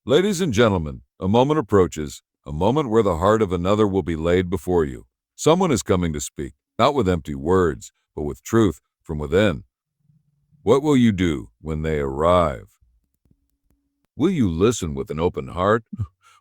Ladies and gentlemen, a moment approaches, a moment where the heart of another will be laid before you. Someone is coming to speak, not with empty words, but with truth from within. What will you do when they arrive? Will you listen with an open heart,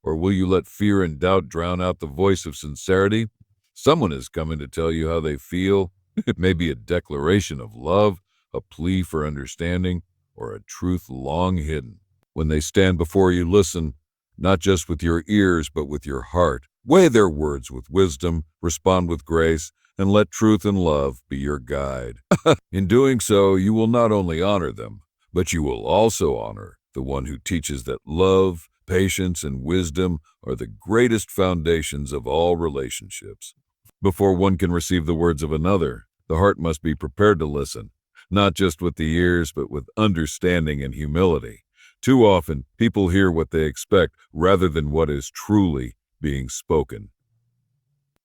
or will you let fear and doubt drown out the voice of sincerity? Someone is coming to tell you how they feel. It may be a declaration of love, a plea for understanding, or a truth long hidden. When they stand before you, listen, not just with your ears, but with your heart. Weigh their words with wisdom, respond with grace, and let truth and love be your guide. In doing so, you will not only honor them, but you will also honor the one who teaches that love, patience, and wisdom are the greatest foundations of all relationships. Before one can receive the words of another, the heart must be prepared to listen, not just with the ears, but with understanding and humility. Too often, people hear what they expect rather than what is truly being spoken.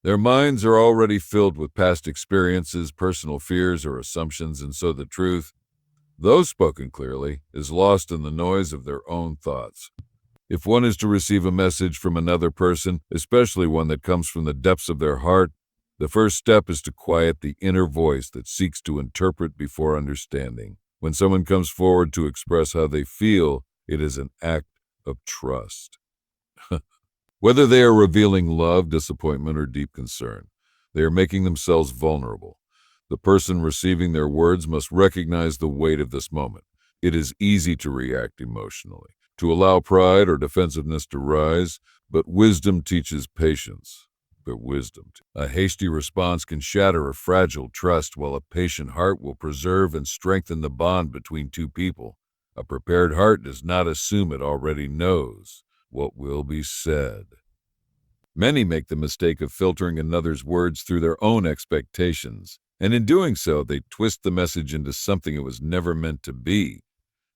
Their minds are already filled with past experiences, personal fears, or assumptions, and so the truth, though spoken clearly, is lost in the noise of their own thoughts. If one is to receive a message from another person, especially one that comes from the depths of their heart, the first step is to quiet the inner voice that seeks to interpret before understanding. When someone comes forward to express how they feel, it is an act of trust. Whether they are revealing love, disappointment, or deep concern, they are making themselves vulnerable. The person receiving their words must recognize the weight of this moment. It is easy to react emotionally, to allow pride or defensiveness to rise, but wisdom teaches patience. A hasty response can shatter a fragile trust, while a patient heart will preserve and strengthen the bond between two people. A prepared heart does not assume it already knows what will be said. Many make the mistake of filtering another's words through their own expectations, and in doing so, they twist the message into something it was never meant to be.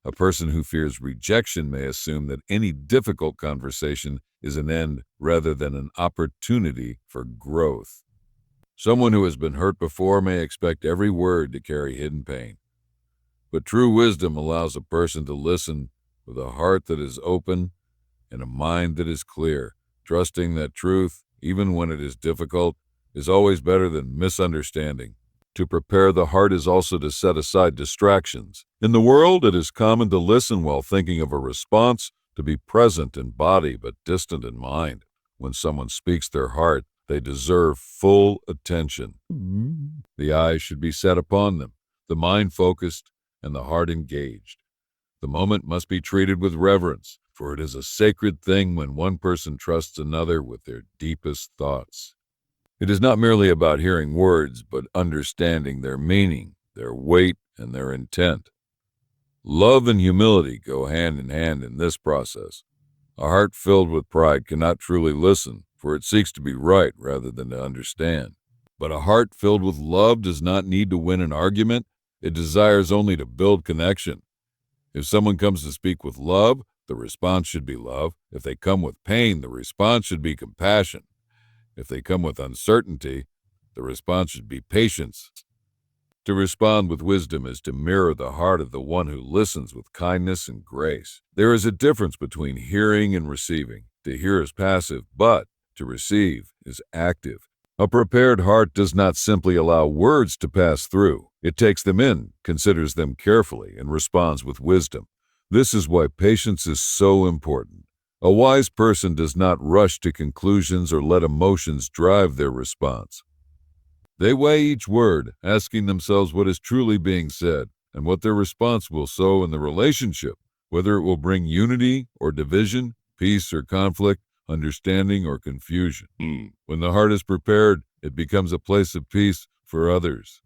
A person who fears rejection may assume that any difficult conversation is an end rather than an opportunity for growth. Someone who has been hurt before may expect every word to carry hidden pain. But true wisdom allows a person to listen with a heart that is open and a mind that is clear, trusting that truth, even when it is difficult, is always better than misunderstanding. To prepare the heart is also to set aside distractions. In the world, it is common to listen while thinking of a response, to be present in body but distant in mind. When someone speaks their heart, they deserve full attention. The eyes should be set upon them, the mind focused, and the heart engaged. The moment must be treated with reverence, for it is a sacred thing when one person trusts another with their deepest thoughts. It is not merely about hearing words, but understanding their meaning, their weight, and their intent. Love and humility go hand in hand in this process. A heart filled with pride cannot truly listen, for it seeks to be right rather than to understand. But a heart filled with love does not need to win an argument, it desires only to build connection. If someone comes to speak with love, the response should be love. If they come with pain, the response should be compassion. If they come with uncertainty, the response should be patience. To respond with wisdom is to mirror the heart of the one who listens with kindness and grace. There is a difference between hearing and receiving. To hear is passive, but to receive is active. A prepared heart does not simply allow words to pass through. It takes them in, considers them carefully, and responds with wisdom. This is why patience is so important. A wise person does not rush to conclusions or let emotions drive their response. They weigh each word, asking themselves what is truly being said and what their response will sow in the relationship, whether it will bring unity or division, peace or conflict, understanding or confusion. When the heart is prepared, it becomes a place of peace for others.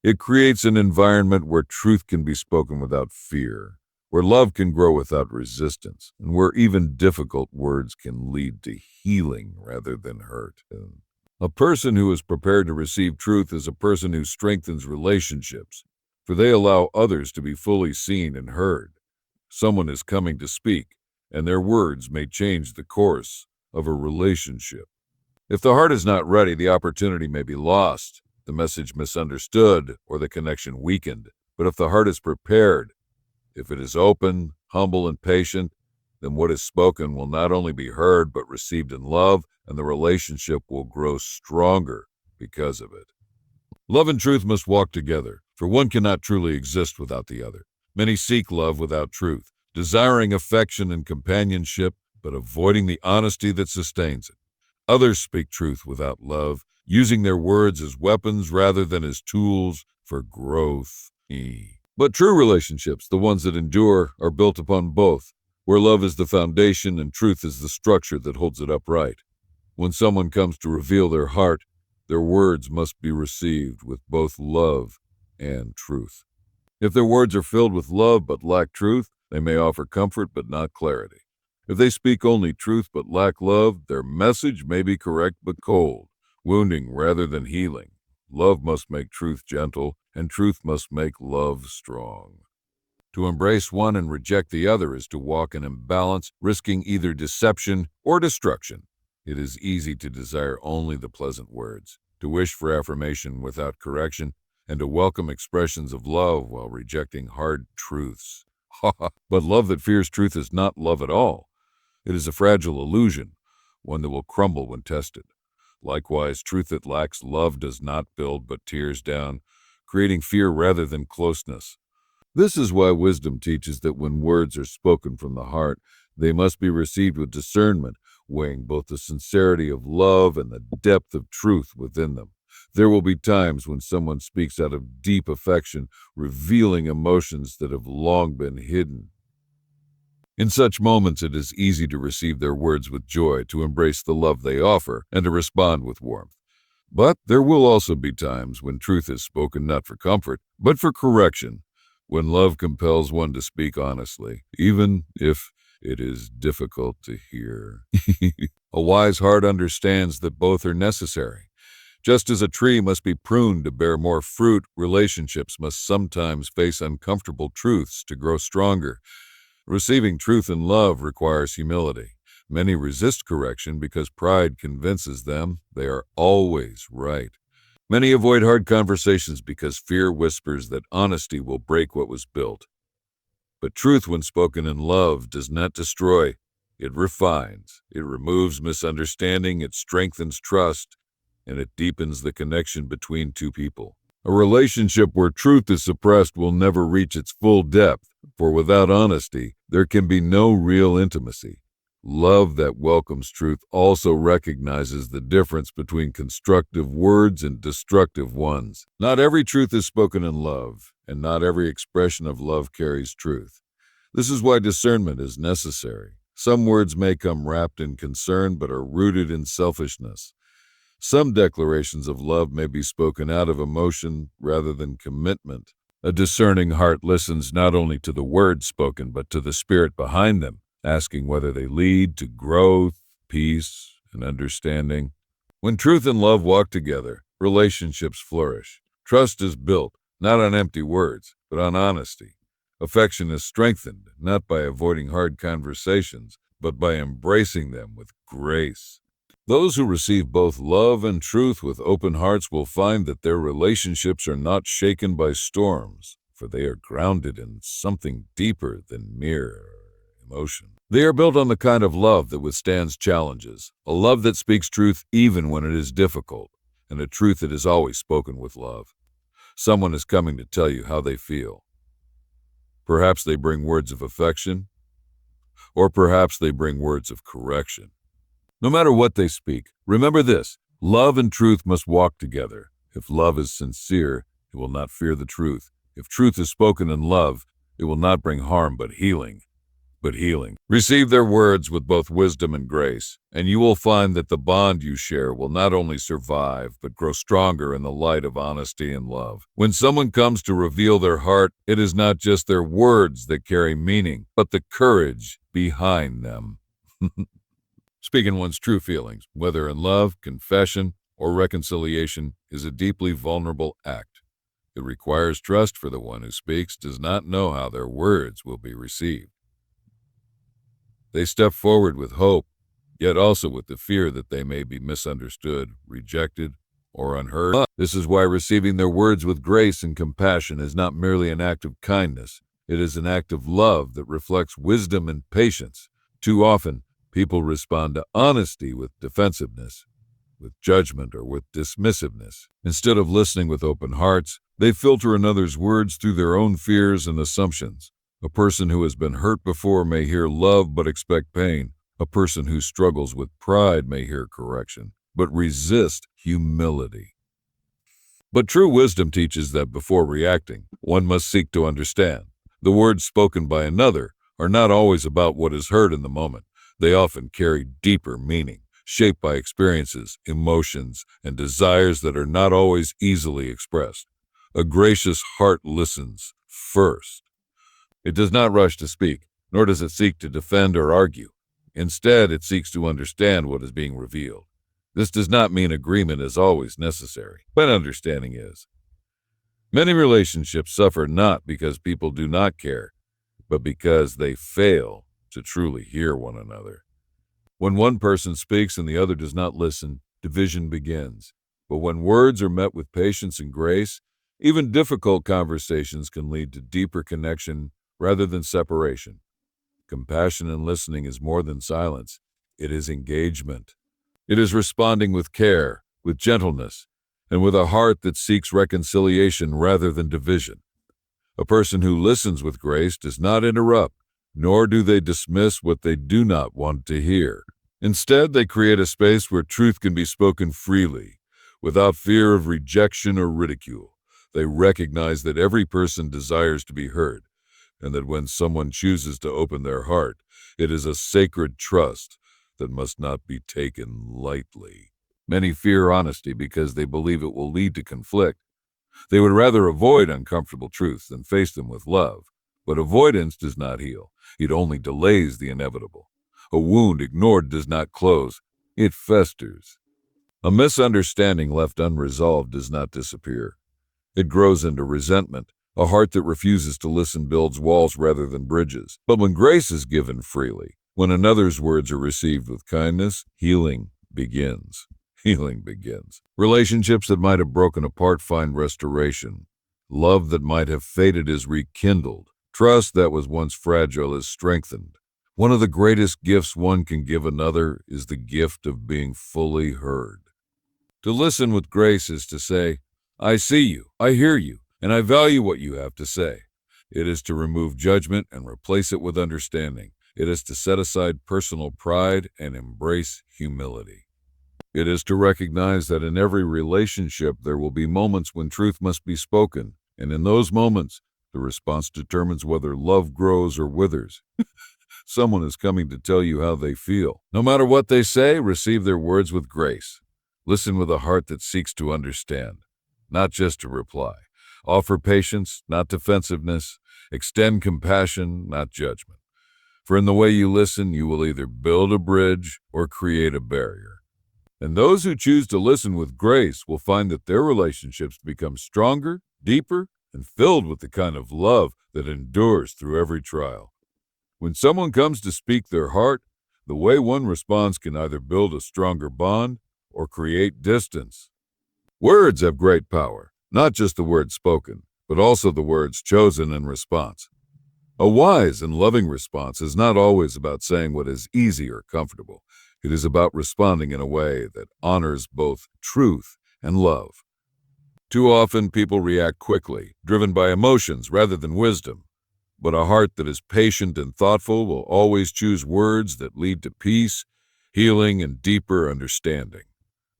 It creates an environment where truth can be spoken without fear, where love can grow without resistance, and where even difficult words can lead to healing rather than hurt. A person who is prepared to receive truth is a person who strengthens relationships, for they allow others to be fully seen and heard. Someone is coming to speak, and their words may change the course of a relationship. If the heart is not ready, the opportunity may be lost, the message misunderstood, or the connection weakened. But if the heart is prepared, if it is open, humble, and patient, then what is spoken will not only be heard but received in love, and the relationship will grow stronger because of it. Love and truth must walk together, for one cannot truly exist without the other. Many seek love without truth, desiring affection and companionship, but avoiding the honesty that sustains it. Others speak truth without love, using their words as weapons rather than as tools for growth. But true relationships, the ones that endure, are built upon both, where love is the foundation and truth is the structure that holds it upright. When someone comes to reveal their heart, their words must be received with both love and truth. If their words are filled with love but lack truth, they may offer comfort but not clarity. If they speak only truth but lack love, their message may be correct but cold, wounding rather than healing. Love must make truth gentle, and truth must make love strong. To embrace one and reject the other is to walk in imbalance, risking either deception or destruction. It is easy to desire only the pleasant words, to wish for affirmation without correction, and to welcome expressions of love while rejecting hard truths. But love that fears truth is not love at all. It is a fragile illusion, one that will crumble when tested. Likewise, truth that lacks love does not build but tears down, creating fear rather than closeness. This is why wisdom teaches that when words are spoken from the heart, they must be received with discernment, weighing both the sincerity of love and the depth of truth within them. There will be times when someone speaks out of deep affection, revealing emotions that have long been hidden. In such moments, it is easy to receive their words with joy, to embrace the love they offer, and to respond with warmth. But there will also be times when truth is spoken not for comfort, but for correction, when love compels one to speak honestly, even if it is difficult to hear. A wise heart understands that both are necessary. Just as a tree must be pruned to bear more fruit, relationships must sometimes face uncomfortable truths to grow stronger. Receiving truth and love requires humility. Many resist correction because pride convinces them they are always right. Many avoid hard conversations because fear whispers that honesty will break what was built. But truth, when spoken in love, does not destroy. It refines. It removes misunderstanding. It strengthens trust. And it deepens the connection between two people. A relationship where truth is suppressed will never reach its full depth, for without honesty, there can be no real intimacy. Love that welcomes truth also recognizes the difference between constructive words and destructive ones. Not every truth is spoken in love, and not every expression of love carries truth. This is why discernment is necessary. Some words may come wrapped in concern but are rooted in selfishness. Some declarations of love may be spoken out of emotion rather than commitment. A discerning heart listens not only to the words spoken but to the spirit behind them, asking whether they lead to growth, peace, and understanding. When truth and love walk together, relationships flourish. Trust is built, not on empty words, but on honesty. Affection is strengthened, not by avoiding hard conversations, but by embracing them with grace. Those who receive both love and truth with open hearts will find that their relationships are not shaken by storms, for they are grounded in something deeper than mere emotion. They are built on the kind of love that withstands challenges, a love that speaks truth even when it is difficult, and a truth that is always spoken with love. Someone is coming to tell you how they feel. Perhaps they bring words of affection, or perhaps they bring words of correction. No matter what they speak, remember this: love and truth must walk together. If love is sincere, it will not fear the truth. If truth is spoken in love, it will not bring harm but healing. Receive their words with both wisdom and grace, and you will find that the bond you share will not only survive but grow stronger in the light of honesty and love. When someone comes to reveal their heart, it is not just their words that carry meaning, but the courage behind them. Speaking one's true feelings, whether in love, confession, or reconciliation, is a deeply vulnerable act. It requires trust, for the one who speaks does not know how their words will be received. They step forward with hope, yet also with the fear that they may be misunderstood, rejected, or unheard. This is why receiving their words with grace and compassion is not merely an act of kindness. It is an act of love that reflects wisdom and patience. Too often, people respond to honesty with defensiveness, with judgment, or with dismissiveness. Instead of listening with open hearts, they filter another's words through their own fears and assumptions. A person who has been hurt before may hear love but expect pain. A person who struggles with pride may hear correction, but resist humility. But true wisdom teaches that before reacting, one must seek to understand. The words spoken by another are not always about what is heard in the moment. They often carry deeper meaning, shaped by experiences, emotions, and desires that are not always easily expressed. A gracious heart listens first. It does not rush to speak, nor does it seek to defend or argue. Instead, it seeks to understand what is being revealed. This does not mean agreement is always necessary, but understanding is. Many relationships suffer not because people do not care, but because they fail to truly hear one another. When one person speaks and the other does not listen, division begins. But when words are met with patience and grace, even difficult conversations can lead to deeper connection rather than separation. Compassion and listening is more than silence. It is engagement. It is responding with care, with gentleness, and with a heart that seeks reconciliation rather than division. A person who listens with grace does not interrupt, nor do they dismiss what they do not want to hear. Instead, they create a space where truth can be spoken freely, without fear of rejection or ridicule. They recognize that every person desires to be heard, and that when someone chooses to open their heart, it is a sacred trust that must not be taken lightly. Many fear honesty because they believe it will lead to conflict. They would rather avoid uncomfortable truths than face them with love. But avoidance does not heal. It only delays the inevitable. A wound ignored does not close. It festers. A misunderstanding left unresolved does not disappear. It grows into resentment. A heart that refuses to listen builds walls rather than bridges. But when grace is given freely, when another's words are received with kindness, healing begins. Healing begins. Relationships that might have broken apart find restoration. Love that might have faded is rekindled. Trust that was once fragile is strengthened. One of the greatest gifts one can give another is the gift of being fully heard. To listen with grace is to say, I see you, I hear you, and I value what you have to say. It is to remove judgment and replace it with understanding. It is to set aside personal pride and embrace humility. It is to recognize that in every relationship there will be moments when truth must be spoken, and in those moments, the response determines whether love grows or withers. Someone is coming to tell you how they feel. No matter what they say, receive their words with grace. Listen with a heart that seeks to understand, not just to reply. Offer patience, not defensiveness. Extend compassion, not judgment. For in the way you listen, you will either build a bridge or create a barrier. And those who choose to listen with grace will find that their relationships become stronger, deeper, and filled with the kind of love that endures through every trial. When someone comes to speak their heart, the way one responds can either build a stronger bond or create distance. Words have great power, not just the words spoken, but also the words chosen in response. A wise and loving response is not always about saying what is easy or comfortable. It is about responding in a way that honors both truth and love. Too often, people react quickly, driven by emotions rather than wisdom. But a heart that is patient and thoughtful will always choose words that lead to peace, healing, and deeper understanding.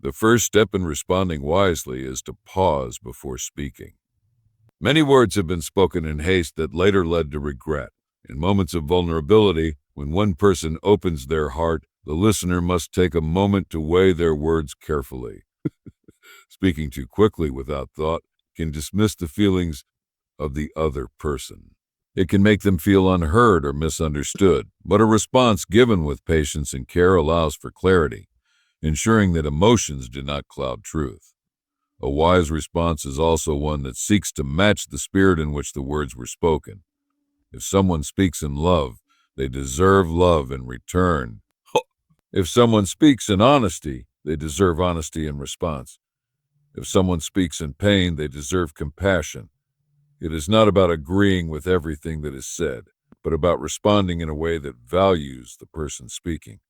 The first step in responding wisely is to pause before speaking. Many words have been spoken in haste that later led to regret. In moments of vulnerability, when one person opens their heart, the listener must take a moment to weigh their words carefully. Speaking too quickly without thought can dismiss the feelings of the other person. It can make them feel unheard or misunderstood, but a response given with patience and care allows for clarity, ensuring that emotions do not cloud truth. A wise response is also one that seeks to match the spirit in which the words were spoken. If someone speaks in love, they deserve love in return. If someone speaks in honesty, they deserve honesty in response. If someone speaks in pain, they deserve compassion. It is not about agreeing with everything that is said, but about responding in a way that values the person speaking.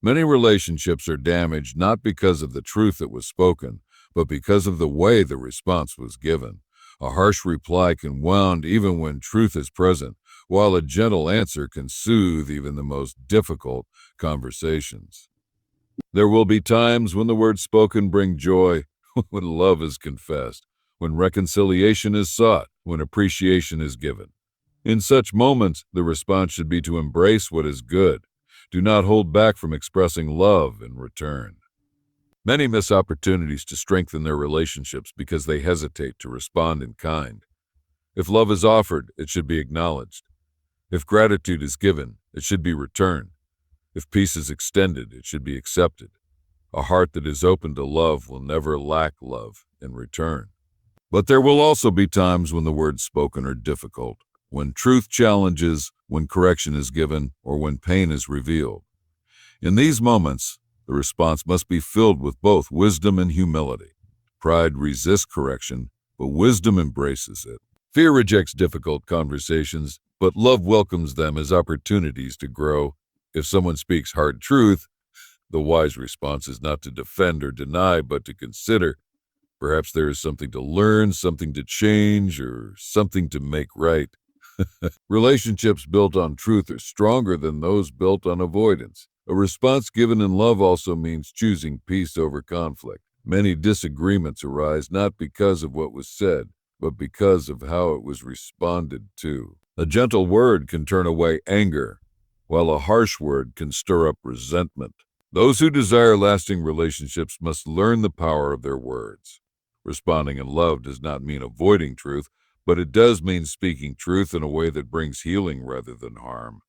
Many relationships are damaged not because of the truth that was spoken, but because of the way the response was given. A harsh reply can wound even when truth is present, while a gentle answer can soothe even the most difficult conversations. There will be times when the words spoken bring joy, when love is confessed, when reconciliation is sought, when appreciation is given. In such moments, the response should be to embrace what is good. Do not hold back from expressing love in return. Many miss opportunities to strengthen their relationships because they hesitate to respond in kind. If love is offered, it should be acknowledged. If gratitude is given, it should be returned. If peace is extended, it should be accepted. A heart that is open to love will never lack love in return. But there will also be times when the words spoken are difficult, when truth challenges, when correction is given, or when pain is revealed. In these moments, the response must be filled with both wisdom and humility. Pride resists correction, but wisdom embraces it. Fear rejects difficult conversations, but love welcomes them as opportunities to grow. If someone speaks hard truth, the wise response is not to defend or deny, but to consider. Perhaps there is something to learn, something to change, or something to make right. Relationships built on truth are stronger than those built on avoidance. A response given in love also means choosing peace over conflict. Many disagreements arise not because of what was said, but because of how it was responded to. A gentle word can turn away anger, while a harsh word can stir up resentment. Those who desire lasting relationships must learn the power of their words. Responding in love does not mean avoiding truth, but it does mean speaking truth in a way that brings healing rather than harm.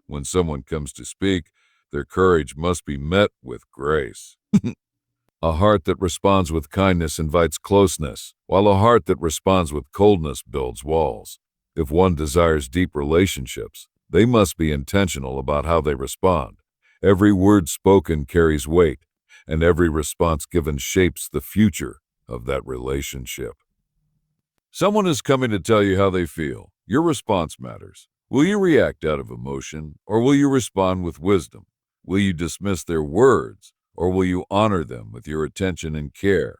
When someone comes to speak, their courage must be met with grace. A heart that responds with kindness invites closeness, while a heart that responds with coldness builds walls. If one desires deep relationships, they must be intentional about how they respond. Every word spoken carries weight, and every response given shapes the future of that relationship. Someone is coming to tell you how they feel. Your response matters. Will you react out of emotion, or will you respond with wisdom? Will you dismiss their words, or will you honor them with your attention and care?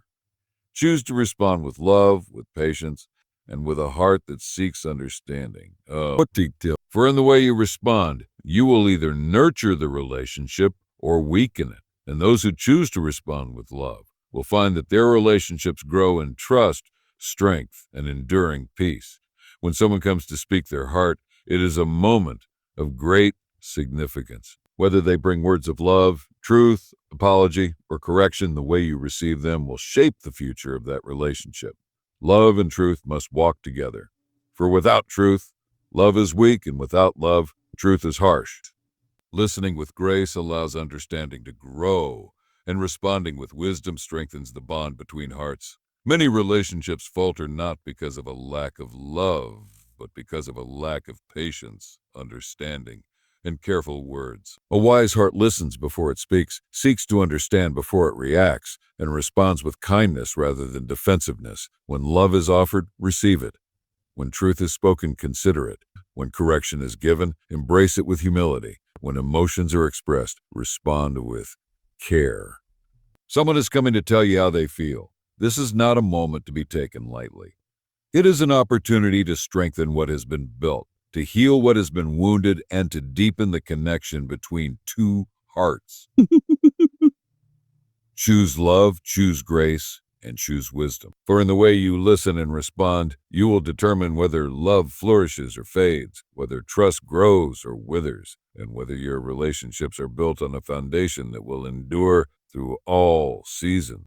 Choose to respond with love, with patience, and with a heart that seeks understanding. For in the way you respond, you will either nurture the relationship or weaken it. And those who choose to respond with love will find that their relationships grow in trust, strength, and enduring peace. When someone comes to speak their heart, it is a moment of great significance. Whether they bring words of love, truth, apology, or correction, the way you receive them will shape the future of that relationship. Love and truth must walk together. For without truth, love is weak, and without love, truth is harsh. Listening with grace allows understanding to grow, and responding with wisdom strengthens the bond between hearts. Many relationships falter not because of a lack of love, but because of a lack of patience, understanding, and careful words. A wise heart listens before it speaks, seeks to understand before it reacts, and responds with kindness rather than defensiveness. When love is offered, receive it. When truth is spoken, consider it. When correction is given, embrace it with humility. When emotions are expressed, respond with care. Someone is coming to tell you how they feel. This is not a moment to be taken lightly. It is an opportunity to strengthen what has been built, to heal what has been wounded, and to deepen the connection between two hearts. Choose love, choose grace, and choose wisdom. For in the way you listen and respond, you will determine whether love flourishes or fades, whether trust grows or withers, and whether your relationships are built on a foundation that will endure through all seasons.